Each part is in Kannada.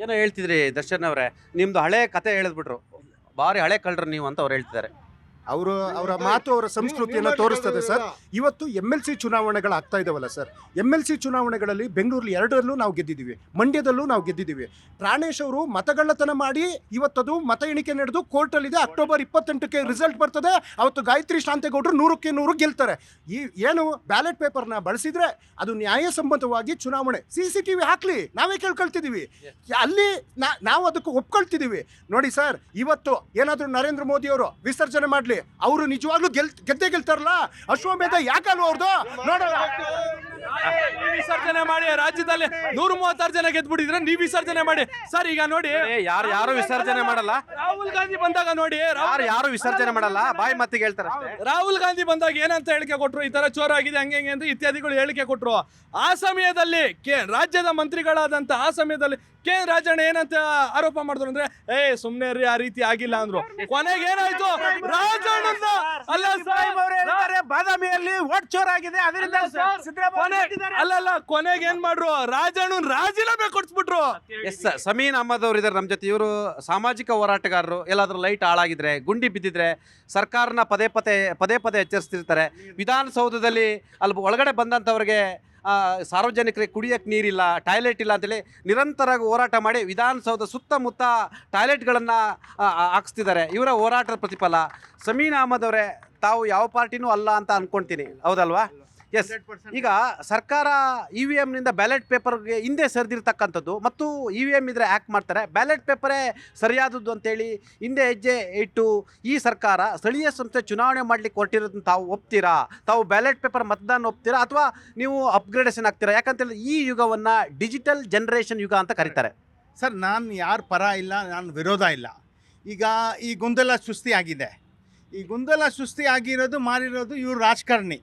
ಏನೋ ಹೇಳ್ತಿದ್ರಿ ದರ್ಶನ್ ಅವರೇ, ನಿಮ್ದು ಹಳೆ ಕತೆ ಹೇಳಿದ್ಬಿಟ್ರು, ಭಾರಿ ಹಳೆ ಕಳ್ರು ನೀವು ಅಂತ ಅವ್ರು ಹೇಳ್ತಿದ್ದಾರೆ. ಅವರ ಮಾತು ಅವರ ಸಂಸ್ಕೃತಿಯನ್ನು ತೋರಿಸ್ತದೆ ಸರ್. ಇವತ್ತು MLC ಚುನಾವಣೆಗಳಾಗ್ತಾ ಇದಾವಲ್ಲ ಸರ್, MLC ಚುನಾವಣೆಗಳಲ್ಲಿ ಬೆಂಗಳೂರಲ್ಲಿ 2ರಲ್ಲೂ ನಾವು ಗೆದ್ದಿದ್ದೀವಿ, ಮಂಡ್ಯದಲ್ಲೂ ನಾವು ಗೆದ್ದಿದ್ದೀವಿ. ಪ್ರಾಣೇಶ್ ಅವರು ಮತಗಳ್ಳತನ ಮಾಡಿ ಇವತ್ತದು ಮತ ಎಣಿಕೆ ನಡೆದು ಕೋರ್ಟಲ್ಲಿದೆ. ಅಕ್ಟೋಬರ್ 28ಕ್ಕೆ ರಿಸಲ್ಟ್ ಬರ್ತದೆ. ಅವತ್ತು ಗಾಯತ್ರಿ ಶಾಂತೇಗೌಡರು 100ಕ್ಕೆ 100 ಗೆಲ್ತಾರೆ. ಈ ಏನು ಬ್ಯಾಲೆಟ್ ಪೇಪರ್ನ ಬಳಸಿದ್ರೆ ಅದು ನ್ಯಾಯಸಮ್ಮತವಾಗಿ ಚುನಾವಣೆ CCTV ಹಾಕ್ಲಿ, ನಾವೇ ಕೇಳ್ಕೊಳ್ತಿದ್ದೀವಿ. ಅಲ್ಲಿ ನಾವು ಅದಕ್ಕೆ ಒಪ್ಕೊಳ್ತಿದ್ದೀವಿ. ನೋಡಿ ಸರ್, ಇವತ್ತು ಏನಾದರೂ ನರೇಂದ್ರ ಮೋದಿ ಅವರು ವಿಸರ್ಜನೆ ಮಾಡಲಿ, ಅವರು ನಿಜವಾಗ್ಲೂ ಗೆದ್ದೇ ಗೆಲ್ತಾರಲ್ಲ. ಅಶ್ವಮೇಧ ಯಾಕಲ್ವ ಅವ್ರದ್ದು ನೋಡೋಣ. ವಿಸರ್ಜನೆ ಮಾಡಿ, ರಾಜ್ಯದಲ್ಲಿ 136 ಜನ ಗೆದ್ಬಿಟ್ಟಿದ್ರೆ ನೀವು ವಿಸರ್ಜನೆ ಮಾಡಿ ಸರ್. ಈಗ ನೋಡಿ, ಯಾರು ವಿಸರ್ಜನೆ ಮಾಡಲ್ಲ. ರಾಹುಲ್ ಗಾಂಧಿ ಬಂದಾಗ ನೋಡಿ, ಯಾರು ವಿಸರ್ಜನೆ ಮಾಡಲ್ಲ, ಬಾಯಿ ಮತ್ತಿಗೆ ಹೇಳ್ತಾರೆ. ರಾಹುಲ್ ಗಾಂಧಿ ಬಂದಾಗ ಏನಂತ ಹೇಳಿಕೆ ಕೊಟ್ರು, ಈ ತರ ಚೋರ ಆಗಿದೆ ಹಂಗೆ ಅಂತ ಇತ್ಯಾದಿಗಳು ಹೇಳಿಕೆ ಕೊಟ್ರು. ಆ ಸಮಯದಲ್ಲಿ ರಾಜ್ಯದ ಮಂತ್ರಿಗಳಾದಂತ ಆ ಸಮಯದಲ್ಲಿ KN ರಾಜಣ್ಣ ಏನಂತ ಆರೋಪ ಮಾಡಿದ್ರು ಅಂದ್ರೆ, ಸುಮ್ನೆ ರೀ, ಆ ರೀತಿ ಆಗಿಲ್ಲ ಅಂದ್ರು. ಕೊನೆಗೆ ಏನಾಯ್ತು, ರಾಜಣ್ಣ ಬಾದಾಮಿಯಲ್ಲಿ ವೋಟ್ ಚೋರ್ ಆಗಿದೆ, ಅದರಿಂದ ಅಲ್ಲಲ್ಲ, ಕೊನೆಗೆ ಏನ್ ಮಾಡ್ರು, ರಾಜಣ್ಣ ರಾಜೀನಾಮೆ ಕೊಡ್ಸ್ಬಿಟ್ರು. ಎಸ್, ಸಮೀನ್ ಅಹಮದ್ ಅವರು ಇದ್ದಾರೆ ನಮ್ಮ ಜೊತೆ. ಇವರು ಸಾಮಾಜಿಕ ಹೋರಾಟಗಾರರು. ಎಲ್ಲಾದ್ರೂ ಲೈಟ್ ಹಾಳಾಗಿದ್ರೆ, ಗುಂಡಿ ಬಿದ್ದಿದ್ರೆ ಸರ್ಕಾರನ ಪದೇ ಪದೇ ಎಚ್ಚರಿಸ್ತಿರ್ತಾರೆ. ವಿಧಾನಸೌಧದಲ್ಲಿ ಅಲ್ಲಿ ಒಳಗಡೆ ಬಂದಂಥವ್ರಿಗೆ ಸಾರ್ವಜನಿಕರಿಗೆ ಕುಡಿಯೋಕ್ಕೆ ನೀರಿಲ್ಲ, ಟಾಯ್ಲೆಟ್ ಇಲ್ಲ ಅಂತೇಳಿ ನಿರಂತರವಾಗಿ ಹೋರಾಟ ಮಾಡಿ ವಿಧಾನಸೌಧ ಸುತ್ತಮುತ್ತ ಟಾಯ್ಲೆಟ್ಗಳನ್ನು ಹಾಕ್ಸ್ತಿದ್ದಾರೆ. ಇವರ ಹೋರಾಟದ ಪ್ರತಿಫಲ. ಸಮೀನ್ ಅಹಮದ್ ಅವರೇ, ತಾವು ಯಾವ ಪಾರ್ಟಿನೂ ಅಲ್ಲ ಅಂತ ಅಂದ್ಕೊಳ್ತೀನಿ, ಹೌದಲ್ವಾ? ಎಸ್. ಈಗ ಸರ್ಕಾರ EVMನಿಂದ ಬ್ಯಾಲೆಟ್ ಪೇಪರ್ಗೆ ಹಿಂದೆ ಸರಿದಿರ್ತಕ್ಕಂಥದ್ದು ಮತ್ತು EVM ಇದ್ರೆ ಹ್ಯಾಕ್ ಮಾಡ್ತಾರೆ, ಬ್ಯಾಲೆಟ್ ಪೇಪರೇ ಸರಿಯಾದದ್ದು ಅಂತೇಳಿ ಹಿಂದೆ ಹೆಜ್ಜೆ ಇಟ್ಟು ಈ ಸರ್ಕಾರ ಸ್ಥಳೀಯ ಸಂಸ್ಥೆ ಚುನಾವಣೆ ಮಾಡಲಿಕ್ಕೆ ಹೊರಟಿರೋದನ್ನ ತಾವು ಒಪ್ತೀರಾ? ತಾವು ಬ್ಯಾಲೆಟ್ ಪೇಪರ್ ಮತದಾನ ಒಪ್ತೀರಾ ಅಥವಾ ನೀವು ಅಪ್ಗ್ರೇಡೇಷನ್ ಆಗ್ತೀರಾ? ಯಾಕಂತೇಳಿ ಈ ಯುಗವನ್ನು ಡಿಜಿಟಲ್ ಜನ್ರೇಷನ್ ಯುಗ ಅಂತ ಕರೀತಾರೆ. ಸರ್, ನಾನು ಯಾರ ಪರ ಇಲ್ಲ, ನಾನು ವಿರೋಧ ಇಲ್ಲ. ಈಗ ಈ ಗೊಂದಲ ಸೃಷ್ಟಿ ಆಗಿದೆ. ಈ ಗೊಂದಲ ಸೃಷ್ಟಿ ಆಗಿರೋದು ಮಾರಿರೋದು ಇವರು ರಾಜಕಾರಣಿ.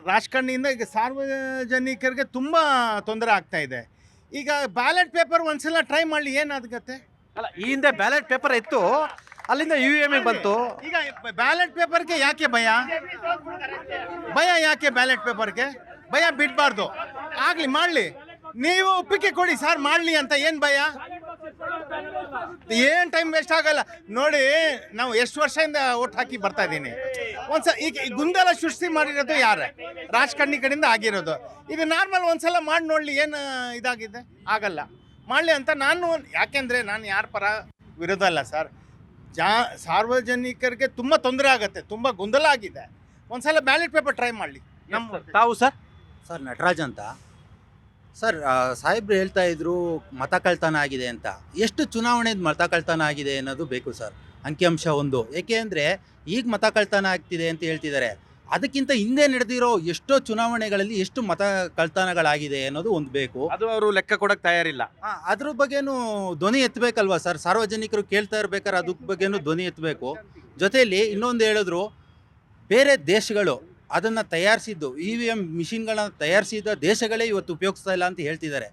ರಾಜಕಾರಣಿಯಿಂದ ಈಗ ಸಾರ್ವಜನಿಕರಿಗೆ ತುಂಬ ತೊಂದರೆ ಆಗ್ತಾ ಇದೆ. ಈಗ ಬ್ಯಾಲೆಟ್ ಪೇಪರ್ ಒಂದ್ಸಲ ಟ್ರೈ ಮಾಡಲಿ, ಏನಾಗುತ್ತೆ? ಅಲ್ಲ, ಈ ಹಿಂದೆ ಬ್ಯಾಲೆಟ್ ಪೇಪರ್ ಇತ್ತು, ಅಲ್ಲಿಂದ EVM ಬಂತು. ಈಗ ಬ್ಯಾಲೆಟ್ ಪೇಪರ್ಗೆ ಯಾಕೆ ಭಯ ಯಾಕೆ? ಬ್ಯಾಲೆಟ್ ಪೇಪರ್ಗೆ ಭಯ ಬಿಡಬಾರ್ದು. ಆಗಲಿ, ಮಾಡಲಿ. ನೀವು ಒಪ್ಪಿಗೆ ಕೊಡಿ ಸರ್, ಮಾಡಲಿ ಅಂತ. ಏನು ಭಯ? ಏನು ಟೈಮ್ ವೇಸ್ಟ್ ಆಗಲ್ಲ. ನೋಡಿ, ನಾವು ಎಷ್ಟು ವರ್ಷದಿಂದ ಓಟ್ ಹಾಕಿ ಬರ್ತಾ ಇದ್ದೀನಿ. ಈಗ ಗೊಂದಲ ಸೃಷ್ಟಿ ಮಾಡಿರೋದು ಯಾರು? ರಾಜಕಾರಣಿ ಕಡೆಯಿಂದ ಆಗಿರೋದು. ಇದು ನಾರ್ಮಲ್, ಒಂದ್ಸಲ ಮಾಡಿ ನೋಡಲಿ, ಏನು ಇದಾಗಿದೆ. ಆಗಲ್ಲ, ಮಾಡಲಿ ಅಂತ ನಾನು. ಯಾಕೆಂದರೆ ನಾನು ಯಾರ ಪರ ವಿರೋಧ ಅಲ್ಲ ಸರ್. ಸಾರ್ವಜನಿಕರಿಗೆ ತುಂಬ ತೊಂದರೆ ಆಗುತ್ತೆ, ತುಂಬ ಗೊಂದಲ ಆಗಿದೆ. ಒಂದ್ಸಲ ಬ್ಯಾಲೆಟ್ ಪೇಪರ್ ಟ್ರೈ ಮಾಡಲಿ. ತಾವು ಸರ್? ಸರ್, ನಟರಾಜ್ ಅಂತ ಸರ್. ಸಾಹೇಬ್ರು ಹೇಳ್ತಾ ಇದ್ರು ಮತ ಕಳ್ತನ ಆಗಿದೆ ಅಂತ. ಎಷ್ಟು ಚುನಾವಣೆದು ಮತ ಕಳ್ತನ ಆಗಿದೆ ಅನ್ನೋದು ಬೇಕು ಸರ್, ಅಂಕಿಅಂಶ ಒಂದು. ಏಕೆ ಅಂದರೆ ಈಗ ಮತ ಕಳ್ತನ ಆಗ್ತಿದೆ ಅಂತ ಹೇಳ್ತಿದ್ದಾರೆ, ಅದಕ್ಕಿಂತ ಹಿಂದೆ ನಡೆದಿರೋ ಎಷ್ಟೋ ಚುನಾವಣೆಗಳಲ್ಲಿ ಎಷ್ಟು ಮತ ಕಳ್ತನಗಳಾಗಿದೆ ಅನ್ನೋದು ಒಂದು ಬೇಕು. ಅದು ಅವರು ಲೆಕ್ಕ ಕೊಡಕ್ಕೆ ತಯಾರಿಲ್ಲ. ಅದ್ರ ಬಗ್ಗೆನೂ ಧ್ವನಿ ಎತ್ತಬೇಕಲ್ವಾ ಸರ್? ಸಾರ್ವಜನಿಕರು ಕೇಳ್ತಾ ಇರ್ಬೇಕಾದ್ರೆ ಅದ್ರ ಬಗ್ಗೆನೂ ಧ್ವನಿ ಎತ್ತಬೇಕು. ಜೊತೆಯಲ್ಲಿ ಇನ್ನೊಂದು ಹೇಳಿದ್ರು, ಬೇರೆ ದೇಶಗಳು ಅದನ್ನು ತಯಾರಿಸಿದ್ದು, EVM ಮಿಷಿನ್ಗಳನ್ನ ತಯಾರಿಸಿದ ದೇಶಗಳೇ ಇವತ್ತು ಉಪಯೋಗಿಸ್ತಾ ಇಲ್ಲ ಅಂತ ಹೇಳ್ತಿದ್ದಾರೆ.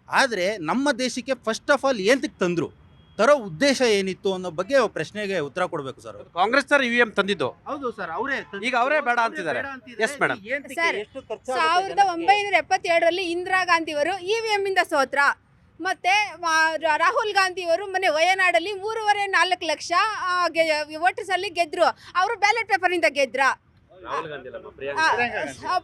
ಆದರೆ ನಮ್ಮ ದೇಶಕ್ಕೆ ಫಸ್ಟ್ ಆಫ್ ಆಲ್ ಏನಕ್ಕೆ ತಂದರು, ತರೋ ಉದ್ದೇಶ ಏನಿತ್ತು ಅನ್ನೋ ಬಗ್ಗೆ ಪ್ರಶ್ನೆಗೆ ಉತ್ತರ ಕೊಡಬೇಕು ಸರ್. ಕಾಂಗ್ರೆಸ್ ಸರ್ EVM ತಂದಿದ್ದು. ಹೌದು ಸರ್, ಈಗ ಅವರೇ ಬೇಡ ಅಂತಿದ್ದಾರೆ. Yes madam. 1977ರಲ್ಲಿ ಇಂದಿರಾ ಗಾಂಧಿಯವರು EVM ಇಂದ ಸೋತ್ರ. ಮತ್ತೆ ರಾಹುಲ್ ಗಾಂಧಿಯವರು ಮೊನ್ನೆ ವಯನಾಡಲ್ಲಿ 3.5-4 ಲಕ್ಷ ವೋಟರ್ಸ್ ಅಲ್ಲಿ ಗೆದ್ರು. ಅವರು ಬ್ಯಾಲೆಟ್ ಪೇಪರ್ ಇಂದ ಗೆದ್ರ.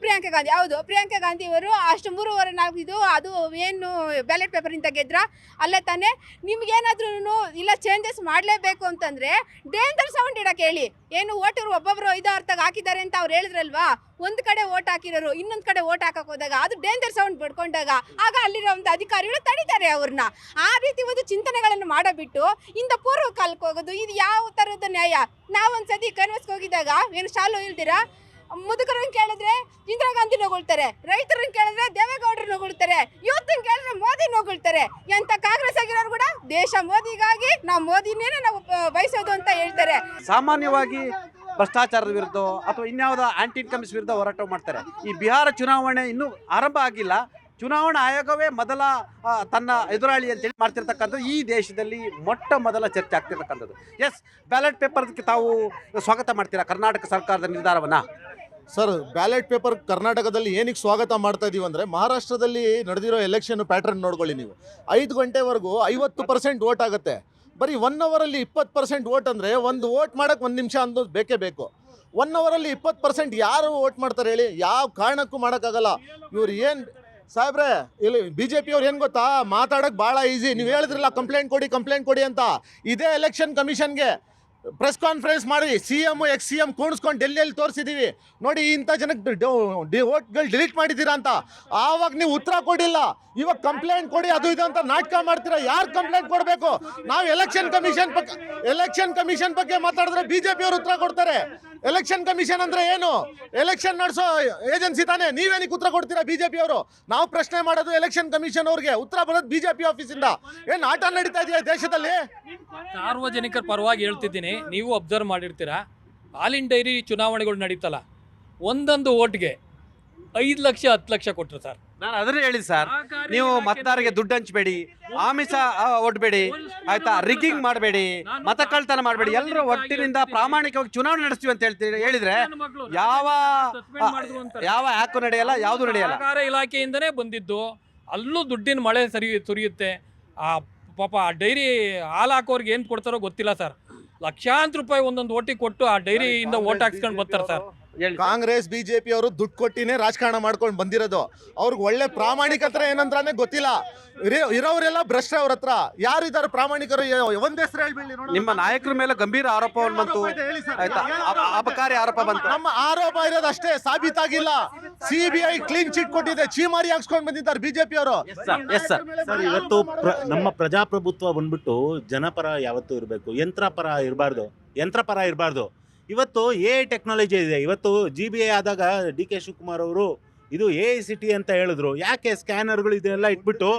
ಪ್ರಿಯಾಂಕಾ ಗಾಂಧಿ, ಹೌದು, ಪ್ರಿಯಾಂಕಾ ಗಾಂಧಿ ಅವರು ಅಷ್ಟು 3.5 ಇದು ಅದು ಏನು ಬ್ಯಾಲೆಟ್ ಪೇಪರ್ ಇಂದ ಗೆದ್ರ. ಅಲ್ಲೇ ತಾನೇ ನಿಮ್ಗೇನಾದ್ರೂ ಇಲ್ಲ ಚೇಂಜಸ್ ಮಾಡಲೇಬೇಕು ಅಂತಂದ್ರೆ ಡೇಂಜರ್ ಸೌಂಡ್ ಇಡಕ್ಕೆ ಹೇಳಿ. ಏನು ವೋಟರ್ ಒಬ್ಬೊಬ್ರು ಅರ್ಥಕ್ಕೆ ಹಾಕಿದ್ದಾರೆ ಅಂತ ಅವ್ರು ಹೇಳಿದ್ರಲ್ವಾ, ಒಂದು ಕಡೆ ವೋಟ್ ಹಾಕಿರೋರು ಇನ್ನೊಂದು ಕಡೆ ವೋಟ್ ಹಾಕಕ್ಕೆ ಹೋದಾಗ ಅದು ಡೇಂಜರ್ ಸೌಂಡ್ ಪಡ್ಕೊಂಡಾಗ ಆಗ ಅಲ್ಲಿರೋಂಥ ಅಧಿಕಾರಿಗಳು ತಡೀತಾರೆ ಅವ್ರನ್ನ. ಆ ರೀತಿ ಒಂದು ಚಿಂತನೆಗಳನ್ನು ಮಾಡಬಿಟ್ಟು ಇಂದ ಪೂರ್ವ ಕಾಲಕ್ಕೆ ಹೋಗೋದು ಇದು ಯಾವ ಥರದ ನ್ಯಾಯ? ನಾವೊಂದ್ಸತಿ ಕನ್ವಸ್ಗೆ ಹೋಗಿದ್ದಾಗ ಏನು ಶಾಲು ಇಲ್ದಿರಾ ಮುದುಕರನ್ನ ಕೇಳಿದ್ರೆ ಇಂದಿರಾ ಗಾಂಧಿ ನೋಗೊಳ್ತಾರೆ, ರೈತರನ್ನ ಕೇಳಿದ್ರೆ ದೇವೇಗೌಡರು ನೋಗೊಳ್ತಾರೆ, ಯೂತ್ನ ಕೇಳಿದ್ರೆ ಮೋದಿ ನೋಗೊಳ್ತಾರೆ. ಎಂತ ಕಾಂಗ್ರೆಸ್ ಆಗಿರೋರು ಕೂಡ ದೇಶ ಮೋದಿಗಾಗಿ ನಾವು ಮೋದಿನೇ ನಾವು ಬಯಸೋದು ಅಂತ ಹೇಳ್ತಾರೆ. ಸಾಮಾನ್ಯವಾಗಿ ಭ್ರಷ್ಟಾಚಾರದ ವಿರುದ್ಧ ಅಥವಾ ಇನ್ಯಾವುದೋ ಆಂಟಿ ಇನ್ಕಮ್ಸ್ ವಿರುದ್ಧ ಹೋರಾಟ ಮಾಡ್ತಾರೆ. ಈ ಬಿಹಾರ ಚುನಾವಣೆ ಇನ್ನೂ ಆರಂಭ ಆಗಿಲ್ಲ, ಚುನಾವಣಾ ಆಯೋಗವೇ ಮೊದಲ ತನ್ನ ಎದುರಾಳಿ ಅಂತೇಳಿ ಮಾಡ್ತಿರ್ತಕ್ಕಂಥದ್ದು ಈ ದೇಶದಲ್ಲಿ ಮೊಟ್ಟ ಮೊದಲ ಚರ್ಚೆ ಆಗ್ತಿರ್ತಕ್ಕಂಥದ್ದು. ಎಸ್, ಬ್ಯಾಲೆಟ್ ಪೇಪರ್ಗೆ ತಾವು ಸ್ವಾಗತ ಮಾಡ್ತೀರಾ ಕರ್ನಾಟಕ ಸರ್ಕಾರದ ನಿರ್ಧಾರವನ್ನು? ಸರ್ ಬ್ಯಾಲೆಟ್ ಪೇಪರ್ ಕರ್ನಾಟಕದಲ್ಲಿ ಏನಕ್ಕೆ ಸ್ವಾಗತ ಮಾಡ್ತಾ ಇದೀವಿ ಅಂದರೆ, ಮಹಾರಾಷ್ಟ್ರದಲ್ಲಿ ನಡೆದಿರೋ ಎಲೆಕ್ಷನ್ ಪ್ಯಾಟರ್ನ್ ನೋಡ್ಕೊಳ್ಳಿ ನೀವು. 5 ಗಂಟೆವರೆಗೂ 50% ವೋಟ್ ಆಗುತ್ತೆ. ಬರೀ 1 ಅವರಲ್ಲಿ 20% ವೋಟ್ ಅಂದರೆ, ಒಂದು ವೋಟ್ ಮಾಡೋಕ್ಕೆ 1 ನಿಮಿಷ ಅನ್ನೋದು ಬೇಕೇ ಬೇಕು. 1 ಅವರಲ್ಲಿ 20% ಯಾರು ವೋಟ್ ಮಾಡ್ತಾರೆ ಹೇಳಿ? ಯಾವ ಕಾರಣಕ್ಕೂ ಮಾಡೋಕ್ಕಾಗಲ್ಲ. ಇವ್ರು ಏನು ಸಾಹೇಬ್ರೆ, ಇಲ್ಲಿ BJP ಅವ್ರು ಏನು ಗೊತ್ತಾ, ಮಾತಾಡೋಕ್ಕೆ ಭಾಳ ಈಸಿ. ನೀವು ಹೇಳಿದ್ರಲ್ಲ ಕಂಪ್ಲೇಂಟ್ ಕೊಡಿ ಅಂತ. ಇದೇ ಎಲೆಕ್ಷನ್ ಕಮಿಷನ್ಗೆ ಪ್ರೆಸ್ ಕಾನ್ಫರೆನ್ಸ್ ಮಾಡಿ CM ex-CM ಕೂಣಿಸ್ಕೊಂಡು ಡೆಲ್ಲಿಯಲ್ಲಿ ತೋರಿಸಿದ್ದೀವಿ. ನೋಡಿ ಇಂಥ ಜನಕ್ಕೆ ವೋಟ್ಗಳು ಡಿಲೀಟ್ ಮಾಡಿದ್ದೀರಾ ಅಂತ. ಆವಾಗ ನೀವು ಉತ್ತರ ಕೊಡಿಲ್ಲ. ಇವಾಗ ಕಂಪ್ಲೇಂಟ್ ಕೊಡಿ ಅದು ಇದು ಅಂತ ನಾಟಕ ಮಾಡ್ತೀರಾ. ಯಾರು ಕಂಪ್ಲೇಂಟ್ ಕೊಡಬೇಕು? ನಾವು ಎಲೆಕ್ಷನ್ ಕಮಿಷನ್ ಬಗ್ಗೆ ಮಾತಾಡಿದ್ರೆ BJP ಅವರು ಉತ್ತರ ಕೊಡ್ತಾರೆ. ಎಲೆಕ್ಷನ್ ಕಮಿಷನ್ ಅಂದ್ರೆ ಏನು? ಎಲೆಕ್ಷನ್ ನಡೆಸೋ ಏಜೆನ್ಸಿ ತಾನೇ. ನೀವೇನಕ್ಕೆ ಉತ್ತರ ಕೊಡ್ತೀರಾ BJP ಅವರು? ನಾವು ಪ್ರಶ್ನೆ ಮಾಡೋದು ಎಲೆಕ್ಷನ್ ಕಮಿಷನ್ ಅವ್ರಿಗೆ, ಉತ್ತರ ಬರೋದು BJP ಆಫೀಸಿಂದ. ಏನು ಆಟ ನಡೀತಾ ಇದೆಯಾ ದೇಶದಲ್ಲಿ? ಸಾರ್ವಜನಿಕರ ಪರವಾಗಿ ಹೇಳ್ತಿದ್ದೀನಿ, ನೀವು ಅಬ್ಸರ್ವ್ ಮಾಡಿರ್ತೀರಾ, ಹಾಲಿನ ಡೈರಿ ಚುನಾವಣೆಗಳು ನಡೀತಲ್ಲ, ಒಂದೊಂದು ಓಟ್ಗೆ 5 ಲಕ್ಷ 10 ಲಕ್ಷ ಕೊಟ್ಟರು ಸರ್. ನಾನು ಅದನ್ನೇ ಹೇಳಿದ್ದು ಸರ್, ನೀವು ಮತದಾರರಿಗೆ ದುಡ್ಡು ಹಂಚಬೇಡಿ, ಆಮಿಷ ಒಡ್ಬೇಡಿ, ಆಯ್ತಾ, ರಿಗ್ಗಿಂಗ್ ಮಾಡಬೇಡಿ, ಮತ ಕಳ್ತನ ಮಾಡಬೇಡಿ, ಎಲ್ಲರೂ ಒಟ್ಟಿನಿಂದ ಪ್ರಾಮಾಣಿಕವಾಗಿ ಚುನಾವಣೆ ನಡೆಸ್ತೀವಿ ಅಂತ ಹೇಳಿದ್ರೆ ಯಾವ ಹ್ಯಾಕು ನಡೆಯಲ್ಲ, ಯಾವುದು ನಡೆಯಲ್ಲ. ಸರ್ಕಾರ ಇಲಾಖೆಯಿಂದನೇ ಬಂದಿದ್ದು, ಅಲ್ಲೂ ದುಡ್ಡಿನ ಮಳೆ ಸುರಿಯುತ್ತೆ. ಆ ಪಾಪ ಆ ಡೈರಿ ಹಾಲು ಹಾಕೋರ್ಗೆ ಏನು ಕೊಡ್ತಾರೋ ಗೊತ್ತಿಲ್ಲ ಸರ್. ಲಕ್ಷಾಂತರ ರೂಪಾಯಿ ಒಂದೊಂದು ಓಟಿಗೆ ಕೊಟ್ಟು ಆ ಡೈರಿಯಿಂದ ಓಟ್ ಹಾಕ್ಸ್ಕೊಂಡು ಬರ್ತಾರೆ ಸರ್. ಕಾಂಗ್ರೆಸ್ BJP ಅವರು ದುಡ್ಡು ಕೊಟ್ಟಿನೇ ರಾಜಕಾರಣ ಮಾಡ್ಕೊಂಡು ಬಂದಿರೋದು. ಅವ್ರಿಗೆ ಒಳ್ಳೆ ಪ್ರಾಮಾಣಿಕತೆ ಏನಂತಾನೆ ಗೊತ್ತಿಲ್ಲ. ಇರೋರೆಲ್ಲ ಭ್ರಷ್ಟ. ಅವ್ರ ಹತ್ರ ಯಾರು ಇದಾರೆ ಪ್ರಾಮಾಣಿಕರು? ಒಂದ್ ಹೆಸರು ಹೇಳ್ಬಿಡಿ. ನಿಮ್ಮ ನಾಯಕರ ಮೇಲೆ ಗಂಭೀರ ಆರೋಪವನ್ನು ಬಂತು, ಆಯ್ತಾ, ಅಪಕಾರಿ ಆರೋಪ ಬಂತು. ನಮ್ಮ ಆರೋಪ ಇರೋದು ಅಷ್ಟೇ, ಸಾಬೀತಾಗಿಲ್ಲ. CBI ಕ್ಲೀನ್ ಚಿಟ್ ಕೊಟ್ಟಿದೆ, ಚೀಮಾರಿ ಹಾಕ್ಸ್ಕೊಂಡು ಬಂದಿದ್ದಾರೆ BJP ಅವರು. Yes sir. ಸರ್, ಇವತ್ತು ನಮ್ಮ ಪ್ರಜಾಪ್ರಭುತ್ವ ಬಂದ್ಬಿಟ್ಟು ಜನಪರ ಯಾವತ್ತೂ ಇರಬೇಕು, ಯಂತ್ರ ಪರ ಇರಬಾರ್ದು. ಇವತ್ತು AI ಟೆಕ್ನಾಲಜಿ ಇದೆ. ಇವತ್ತು GBI ಆದಾಗ DK ಶಿವಕುಮಾರ್ ಅವರು ಇದು AICT ಅಂತ ಹೇಳಿದ್ರು. ಯಾಕೆ ಸ್ಕ್ಯಾನರ್ಗಳು ಇದನ್ನೆಲ್ಲ ಇಟ್ಬಿಟ್ಟು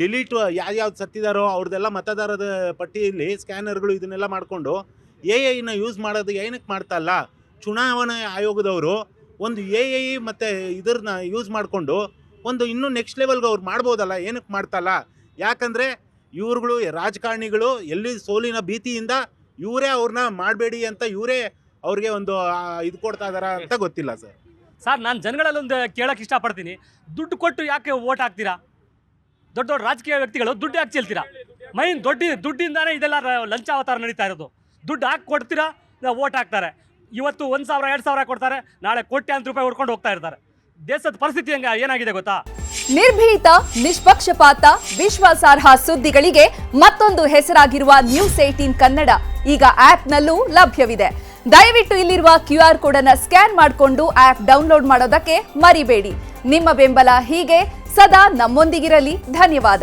ಡಿಲೀಟ್ ಯಾವ್ಯಾವ್ದು ಸತ್ತಿದಾರೋ ಅವ್ರದ್ದೆಲ್ಲ ಮತದಾರರ ಪಟ್ಟಿಯಲ್ಲಿ ಸ್ಕ್ಯಾನರ್ಗಳು ಇದನ್ನೆಲ್ಲ ಮಾಡಿಕೊಂಡು AI ಯೂಸ್ ಮಾಡೋದು ಏನಕ್ಕೆ ಮಾಡ್ತಾ ಇಲ್ಲ? ಚುನಾವಣಾ ಆಯೋಗದವರು ಒಂದು AI ಮತ್ತು ಇದನ್ನ ಯೂಸ್ ಮಾಡಿಕೊಂಡು ಒಂದು ಇನ್ನೂ ನೆಕ್ಸ್ಟ್ ಲೆವೆಲ್ಗೆ ಅವ್ರು ಮಾಡ್ಬೋದಲ್ಲ, ಏನಕ್ಕೆ ಮಾಡ್ತಾಯಿಲ್ಲ? ಯಾಕಂದರೆ ಇವ್ರುಗಳು ರಾಜಕಾರಣಿಗಳು ಎಲ್ಲಿ ಸೋಲಿನ ಭೀತಿಯಿಂದ ಇವರೇ ಅವ್ರನ್ನ ಮಾಡಬೇಡಿ ಅಂತ ಇವರೇ ಅವ್ರಿಗೆ ಒಂದು ಇದು ಕೊಡ್ತಾ ಇದಾರ ಅಂತ ಗೊತ್ತಿಲ್ಲ ಸರ್. ಸರ್, ನಾನು ಜನಗಳಲ್ಲಿ ಒಂದು ಕೇಳೋಕೆ ಇಷ್ಟಪಡ್ತೀನಿ, ದುಡ್ಡು ಕೊಟ್ಟು ಯಾಕೆ ವೋಟ್ ಹಾಕ್ತೀರಾ? ದೊಡ್ಡ ದೊಡ್ಡ ರಾಜಕೀಯ ವ್ಯಕ್ತಿಗಳು ದುಡ್ಡು ಯಾಕೆ ಚೆಲ್ತೀರಾ? ಮೈನ್ ದುಡ್ಡಿಂದಾನೇ ಇದೆಲ್ಲ ಲಂಚಾವತಾರ ನಡೀತಾ ಇರೋದು. ದುಡ್ಡು ಹಾಕಿ ಕೊಡ್ತೀರಾ, ವೋಟ್ ಹಾಕ್ತಾರೆ. ಇವತ್ತು 1,000 2,000 ಕೊಡ್ತಾರೆ, ನಾಳೆ ಕೋಟ್ಯಾಂತರ ರೂಪಾಯಿ ಹೊಡ್ಕೊಂಡು ಹೋಗ್ತಾ ಇರ್ತಾರೆ. ದೇಶದ ಪರಿಸ್ಥಿತಿ ಏನಾಗಿದೆ ಗೊತ್ತಾ? ನಿರ್ಭೀತ, ನಿಷ್ಪಕ್ಷಪಾತ, ವಿಶ್ವಾಸಾರ್ಹ ಸುದ್ದಿಗಳಿಗೆ ಮತ್ತೊಂದು ಹೆಸರಾಗಿರುವ ನ್ಯೂಸ್ 18 ಕನ್ನಡ ಈಗ ಆಪ್ನಲ್ಲೂ ಲಭ್ಯವಿದೆ. ದಯವಿಟ್ಟು ಇಲ್ಲಿರುವ QR ಕೋಡ್ ಅನ್ನು ಸ್ಕ್ಯಾನ್ ಮಾಡಿಕೊಂಡು ಆಪ್ ಡೌನ್ಲೋಡ್ ಮಾಡೋದಕ್ಕೆ ಮರಿಬೇಡಿ. ನಿಮ್ಮ ಬೆಂಬಲ ಹೀಗೆ ಸದಾ ನಮ್ಮೊಂದಿಗಿರಲಿ. ಧನ್ಯವಾದ.